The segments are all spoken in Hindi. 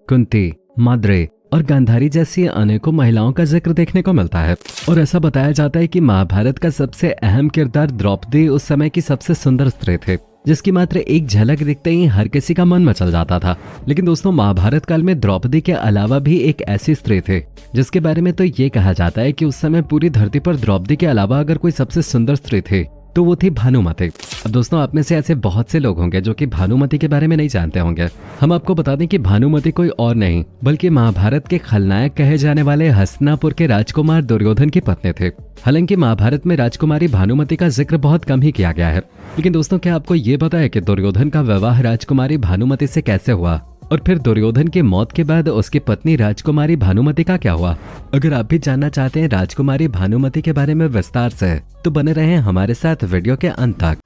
कुंती, माद्रे और गांधारी जैसी अनेकों महिलाओं का जिक्र देखने को मिलता है और ऐसा बताया जाता है कि महाभारत का सबसे अहम किरदार द्रौपदी उस समय की सबसे सुंदर स्त्री थे, जिसकी मात्र एक झलक दिखते ही हर किसी का मन मचल जाता था। लेकिन दोस्तों, महाभारत काल में द्रौपदी के अलावा भी एक ऐसी स्त्री थे जिसके बारे में तो ये कहा जाता है कि उस समय पूरी धरती पर द्रौपदी के अलावा अगर कोई सबसे सुंदर स्त्री थे तो वो थी भानुमति। अब दोस्तों, आप में से ऐसे बहुत से लोग होंगे जो कि भानुमति के बारे में नहीं जानते होंगे। हम आपको बता दें कि भानुमति कोई और नहीं बल्कि महाभारत के खलनायक कहे जाने वाले हस्तिनापुर के राजकुमार दुर्योधन की पत्नी थे। हालांकि महाभारत में राजकुमारी भानुमति का जिक्र बहुत कम ही किया गया है, लेकिन दोस्तों, क्या आपको ये पता है कि दुर्योधन का विवाह राजकुमारी भानुमति से कैसे हुआ और फिर दुर्योधन की मौत के बाद उसकी पत्नी राजकुमारी भानुमति का क्या हुआ? अगर आप भी जानना चाहते हैं राजकुमारी भानुमति के बारे में विस्तार से, तो बने रहें हमारे साथ वीडियो के अंत तक।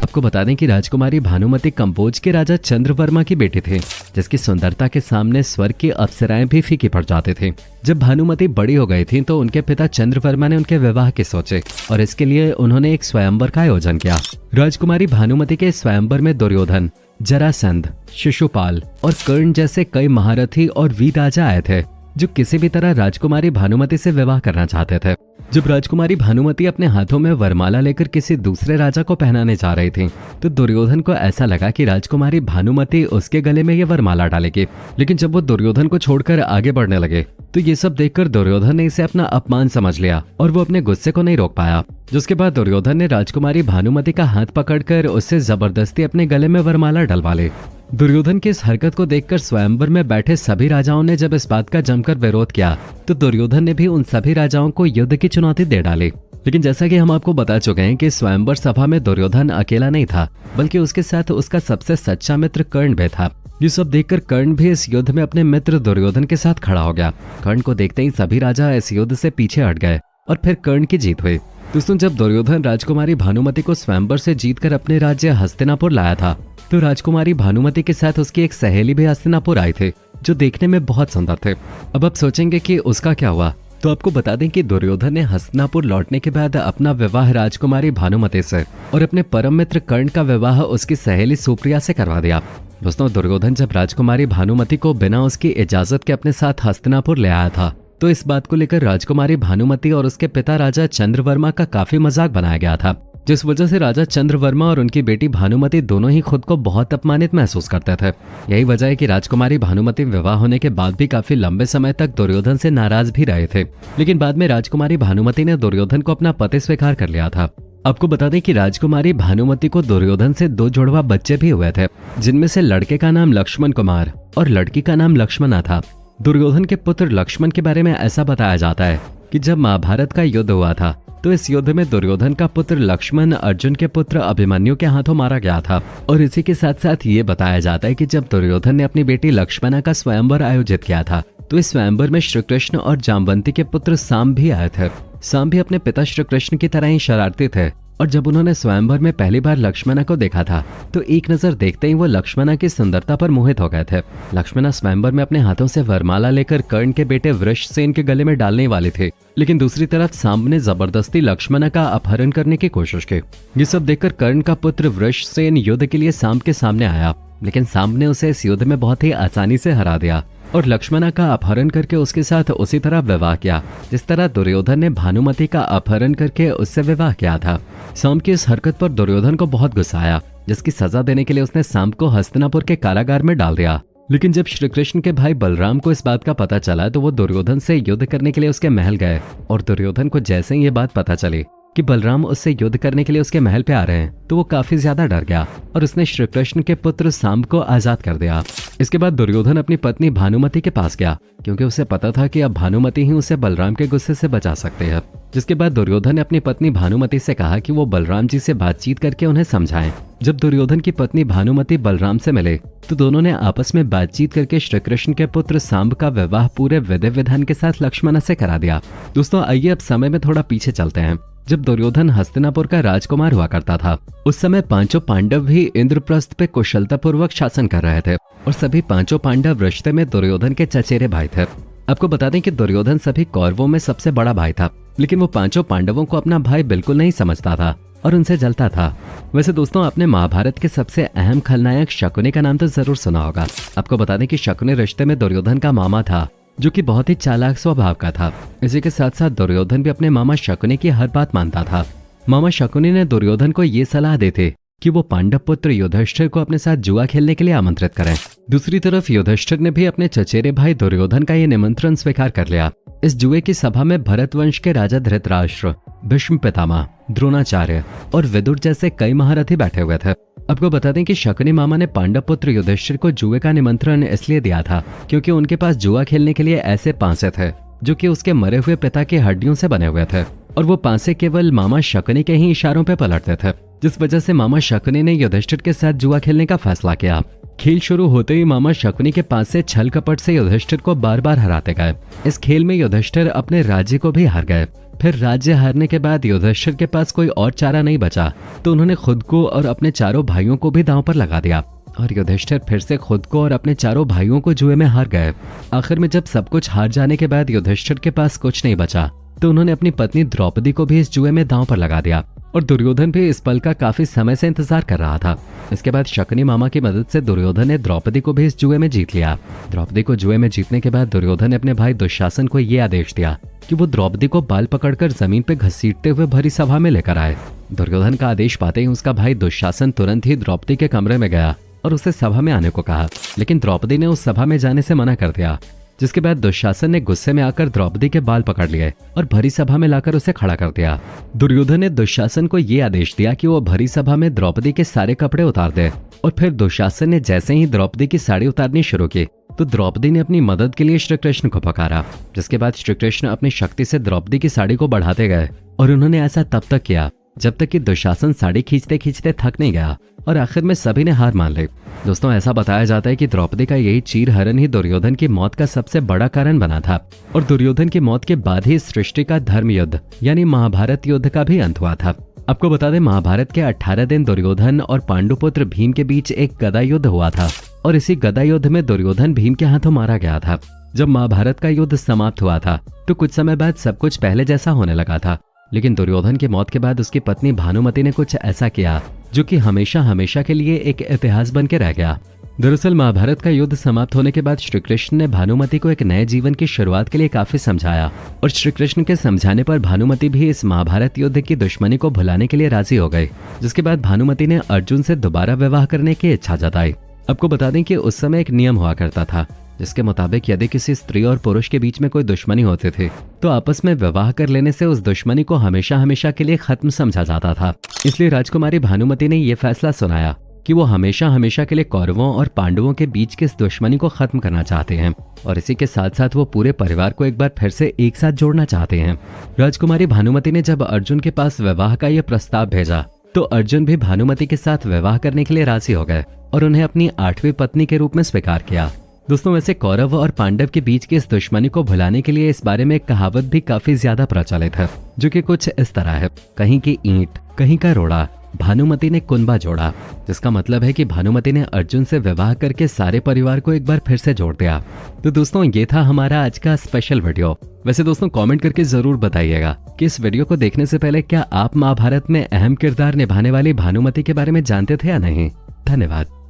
आपको बता दें कि राजकुमारी भानुमति कंबोज के राजा चंद्रवर्मा की बेटी थी, जिसकी सुंदरता के सामने स्वर्ग की अप्सराएं भी फीकी पड़ जाती थी। जब भानुमति बड़ी हो गई थी तो उनके पिता चंद्रवर्मा ने उनके विवाह की सोचे और इसके लिए उन्होंने एक स्वयंवर का आयोजन किया। राजकुमारी भानुमति के स्वयंवर में दुर्योधन, जरासंध, शिशुपाल और कर्ण जैसे कई महारथी और वीर राजा आए थे जो किसी भी तरह राजकुमारी भानुमति से विवाह करना चाहते थे। जब राजकुमारी भानुमति अपने हाथों में वरमाला लेकर किसी दूसरे राजा को पहनाने जा रही थी तो दुर्योधन को ऐसा लगा कि राजकुमारी भानुमति उसके गले में ये वरमाला डालेगी। लेकिन जब वो दुर्योधन को छोड़कर आगे बढ़ने लगे तो ये सब देखकर दुर्योधन ने इसे अपना अपमान समझ लिया और वो अपने गुस्से को नहीं रोक पाया। जिसके बाद दुर्योधन ने राजकुमारी भानुमति का हाथ पकड़कर उससे जबरदस्ती अपने गले में वरमाला डलवा ली। दुर्योधन की इस हरकत को देखकर स्वयंवर में बैठे सभी राजाओं ने जब इस बात का जमकर विरोध किया तो दुर्योधन ने भी उन सभी राजाओं को युद्ध की चुनौती दे डाली। लेकिन जैसा कि हम आपको बता चुके हैं कि स्वयंवर सभा में दुर्योधन अकेला नहीं था, बल्कि उसके साथ उसका सबसे सच्चा मित्र कर्ण भी था। ये सब देखकर कर्ण भी इस युद्ध में अपने मित्र दुर्योधन के साथ खड़ा हो गया। कर्ण को देखते ही सभी राजा इस युद्ध से पीछे हट गए और फिर कर्ण की जीत हुई। दोस्तों, जब दुर्योधन राजकुमारी भानुमति को स्वयंवर से जीतकर अपने राज्य हस्तिनापुर लाया था तो राजकुमारी भानुमति के साथ उसकी एक सहेली भी हस्तिनापुर आई थी जो देखने में बहुत सुंदर थे। अब आप सोचेंगे कि उसका क्या हुआ, तो आपको बता दें कि दुर्योधन ने हस्तिनापुर लौटने के बाद अपना विवाह राजकुमारी भानुमति से और अपने परम मित्र कर्ण का विवाह उसकी सहेली सुप्रिया से करवा दिया। दोस्तों, दुर्योधन जब राजकुमारी भानुमति को बिना उसकी इजाजत के अपने साथ हस्तिनापुर ले आया था तो इस बात को लेकर राजकुमारी भानुमति और उसके पिता राजा चंद्रवर्मा का काफी मजाक बनाया गया था, जिस वजह से राजा चंद्रवर्मा और उनकी बेटी भानुमति दोनों ही खुद को बहुत अपमानित महसूस करते थे। यही वजह है कि राजकुमारी भानुमति विवाह होने के बाद भी काफी लंबे समय तक दुर्योधन से नाराज भी रहे थे। लेकिन बाद में राजकुमारी भानुमति ने दुर्योधन को अपना पति स्वीकार कर लिया था। आपको बता दें कि राजकुमारी भानुमति को दुर्योधन से 2 जुड़वा बच्चे भी हुए थे, जिनमें से लड़के का नाम लक्ष्मण कुमार और लड़की का नाम लक्ष्मणा था। दुर्योधन के पुत्र लक्ष्मण के बारे में ऐसा बताया जाता है कि जब महाभारत का युद्ध हुआ था तो इस युद्ध में दुर्योधन का पुत्र लक्ष्मण अर्जुन के पुत्र अभिमन्यु के हाथों मारा गया था। और इसी के साथ साथ ये बताया जाता है कि जब दुर्योधन ने अपनी बेटी लक्ष्मणा का स्वयंवर आयोजित किया था तो इस स्वयंवर में श्री कृष्ण और जामवंती के पुत्र साम भी आए थे। साम भी अपने पिता श्री कृष्ण की तरह ही शरारती थे और जब उन्होंने स्वयंवर में पहली बार लक्ष्मणा को देखा था तो एक नजर देखते ही वो लक्ष्मणा की सुंदरता पर मोहित हो गए थे। लक्ष्मणा स्वयंवर में अपने हाथों से वरमाला लेकर कर्ण के बेटे वृषसेन के गले में डालने वाली थी, लेकिन दूसरी तरफ साम ने जबरदस्ती लक्ष्मणा का अपहरण करने की कोशिश की। ये सब देखकर कर्ण का पुत्र वृषसेन युद्ध के लिए साम के सामने आया, लेकिन साम ने उसे इस युद्ध में बहुत ही आसानी से हरा दिया और लक्ष्मणा का अपहरण करके उसके साथ उसी तरह विवाह किया जिस तरह दुर्योधन ने भानुमति का अपहरण करके उससे विवाह किया था। साम की इस हरकत पर दुर्योधन को बहुत गुस्सा आया, जिसकी सजा देने के लिए उसने साम को हस्तिनापुर के कारागार में डाल दिया। लेकिन जब श्री कृष्ण के भाई बलराम को इस बात का पता चला तो वो दुर्योधन से युद्ध करने के लिए उसके महल गए और दुर्योधन को जैसे ही ये बात पता चली कि बलराम उससे युद्ध करने के लिए उसके महल पे आ रहे हैं तो वो काफी ज्यादा डर गया और उसने श्री कृष्ण के पुत्र साम को आजाद कर दिया। इसके बाद दुर्योधन अपनी पत्नी भानुमति के पास गया क्योंकि उसे पता था कि अब भानुमति ही उसे बलराम के गुस्से से बचा सकते हैं। जिसके बाद दुर्योधन ने अपनी पत्नी भानुमति से कहा कि वो बलराम जी से बातचीत करके उन्हें समझाएं। जब दुर्योधन की पत्नी भानुमति बलराम से मिले तो दोनों ने आपस में बातचीत करके श्री कृष्ण के पुत्र सांब का विवाह पूरे विधि विधान के साथ लक्ष्मणा से करा दिया। दोस्तों, आइए अब समय में थोड़ा पीछे चलते हैं। जब दुर्योधन हस्तिनापुर का राजकुमार हुआ करता था उस समय 5 पांडव भी इंद्रप्रस्थ पे कुशलतापूर्वक शासन कर रहे थे और सभी 5 पांडव रिश्ते में दुर्योधन के चचेरे भाई थे। आपको बता दें कि दुर्योधन सभी कौरवों में सबसे बड़ा भाई था, लेकिन वो 5 पांडवों को अपना भाई बिल्कुल नहीं समझता था। और उनसे जलता था। वैसे दोस्तों, आपने महाभारत के सबसे अहम खलनायक शकुनी का नाम तो जरूर सुना होगा। आपको बता दें कि शकुनी रिश्ते में दुर्योधन का मामा था, जो कि बहुत ही चालाक स्वभाव का था। इसी के साथ साथ दुर्योधन भी अपने मामा शकुनी की हर बात मानता था। मामा शकुनी ने दुर्योधन को ये सलाह देते कि वो पांडव पुत्र युधिष्ठिर को अपने साथ जुआ खेलने के लिए आमंत्रित करें। दूसरी तरफ युधिष्ठिर ने भी अपने चचेरे भाई दुर्योधन का ये निमंत्रण स्वीकार कर लिया। इस जुए की सभा में भरत वंश के राजा धृतराष्ट्र, भीष्म पितामह, द्रोणाचार्य और विदुर जैसे कई महारथी बैठे हुए थे। आपको बता दें कि शकुनी मामा ने पांडव पुत्र युधिष्ठिर को जुए का निमंत्रण इसलिए दिया था क्योंकि उनके पास जुआ खेलने के लिए ऐसे पांसे थे जो कि उसके मरे हुए पिता की हड्डियों से बने हुए थे, और वो पांसे केवल मामा शकुनी के ही इशारों पे पलटते थे, जिस वजह से मामा शकुनी ने युधिष्ठिर के साथ जुआ खेलने का फैसला किया। खेल शुरू होते ही मामा शकुनी के पास से छल कपट से युधिष्ठिर को बार बार हराते गए। इस खेल में युधिष्ठिर अपने राज्य को भी हार गए। फिर राज्य हारने के बाद युधिष्ठिर के पास कोई और चारा नहीं बचा, तो उन्होंने खुद को और अपने चारों भाइयों को भी दांव पर लगा दिया, और युधिष्ठिर फिर से खुद को और अपने चारों भाइयों को जुए में हार गए। आखिर में जब सब कुछ हार जाने के बाद युधिष्ठिर के पास कुछ नहीं बचा, तो उन्होंने अपनी पत्नी द्रौपदी को भी इस जुए में दांव पर लगा दिया, और दुर्योधन भी इस पल का काफी समय से इंतजार कर रहा था। इसके बाद शकुनी मामा की मदद से दुर्योधन ने द्रौपदी को भी इस जुए में जीत लिया। द्रौपदी को जुए में जीतने के बाद दुर्योधन ने अपने भाई दुशासन को यह आदेश दिया कि वो द्रौपदी को बाल पकड़कर जमीन पर घसीटते हुए भरी सभा में लेकर आए। दुर्योधन का आदेश पाते ही उसका भाई दुशासन तुरंत ही द्रौपदी के कमरे में गया और उसे सभा में आने को कहा, लेकिन द्रौपदी ने उस सभा में जाने से मना कर दिया। जिसके बाद दुशासन ने गुस्से में आकर द्रौपदी के बाल पकड़ लिए और भरी सभा में लाकर उसे खड़ा कर दिया। दुर्योधन ने दुशासन को ये आदेश दिया कि वो भरी सभा में द्रौपदी के सारे कपड़े उतार दे, और फिर दुशासन ने जैसे ही द्रौपदी की साड़ी उतारनी शुरू की तो द्रौपदी ने अपनी मदद के लिए श्री कृष्ण को पुकारा। जिसके बाद श्री कृष्ण अपनी शक्ति से द्रौपदी की साड़ी को बढ़ाते गए, और उन्होंने ऐसा तब तक किया जब तक कि दुशासन साड़ी खींचते खींचते थक नहीं गया, और आखिर में सभी ने हार मान ली। दोस्तों, ऐसा बताया जाता है कि द्रौपदी का यही चीरहरण ही दुर्योधन की मौत का सबसे बड़ा कारण बना था, और दुर्योधन की मौत के बाद ही सृष्टि का धर्म युद्ध यानी महाभारत युद्ध का भी अंत हुआ था। आपको बता दें, महाभारत के 18 दिन दुर्योधन और पांडुपुत्र भीम के बीच एक गदा युद्ध हुआ था, और इसी गदा युद्ध में दुर्योधन भीम के हाथों मारा गया था। जब महाभारत का युद्ध समाप्त हुआ था तो कुछ समय बाद सब कुछ पहले जैसा होने लगा था, लेकिन दुर्योधन की मौत के बाद उसकी पत्नी भानुमति ने कुछ ऐसा किया जो कि हमेशा हमेशा के लिए एक इतिहास बन के रह गया। दरअसल महाभारत का युद्ध समाप्त होने के बाद श्री कृष्ण ने भानुमति को एक नए जीवन की शुरुआत के लिए काफी समझाया, और श्री कृष्ण के समझाने पर भानुमति भी इस महाभारत युद्ध की दुश्मनी को भुलाने के लिए राजी हो गई। जिसके बाद भानुमति ने अर्जुन से दोबारा विवाह करने की इच्छा जताई। आपको बता दें कि उस समय एक नियम हुआ करता था जिसके मुताबिक यदि किसी स्त्री और पुरुष के बीच में कोई दुश्मनी होती थी तो आपस में विवाह कर लेने से उस दुश्मनी को हमेशा हमेशा के लिए खत्म समझा जाता था। इसलिए राजकुमारी भानुमति ने यह फैसला सुनाया कि वो हमेशा हमेशा के लिए कौरवों और पांडवों के बीच के इस दुश्मनी को खत्म करना चाहते हैं, और इसी के साथ साथ वो पूरे परिवार को एक बार फिर से एक साथ जोड़ना चाहते हैं। राजकुमारी भानुमति ने जब अर्जुन के पास विवाह का यह प्रस्ताव भेजा तो अर्जुन भी भानुमति के साथ विवाह करने के लिए राजी हो गए और उन्हें अपनी 8वीं पत्नी के रूप में स्वीकार किया। दोस्तों, वैसे कौरव और पांडव के बीच की इस दुश्मनी को भुलाने के लिए इस बारे में एक कहावत भी काफी ज्यादा प्रचलित है, जो कि कुछ इस तरह है, कहीं की ईंट कहीं का रोड़ा, भानुमति ने कुनबा जोड़ा। जिसका मतलब है कि भानुमति ने अर्जुन से विवाह करके सारे परिवार को एक बार फिर से जोड़ दिया। तो दोस्तों, ये था हमारा आज का स्पेशल वीडियो। वैसे दोस्तों, कमेंट करके जरूर बताइएगा कि इस वीडियो को देखने से पहले क्या आप महाभारत में अहम किरदार निभाने वाली भानुमति के बारे में जानते थे या नहीं। धन्यवाद।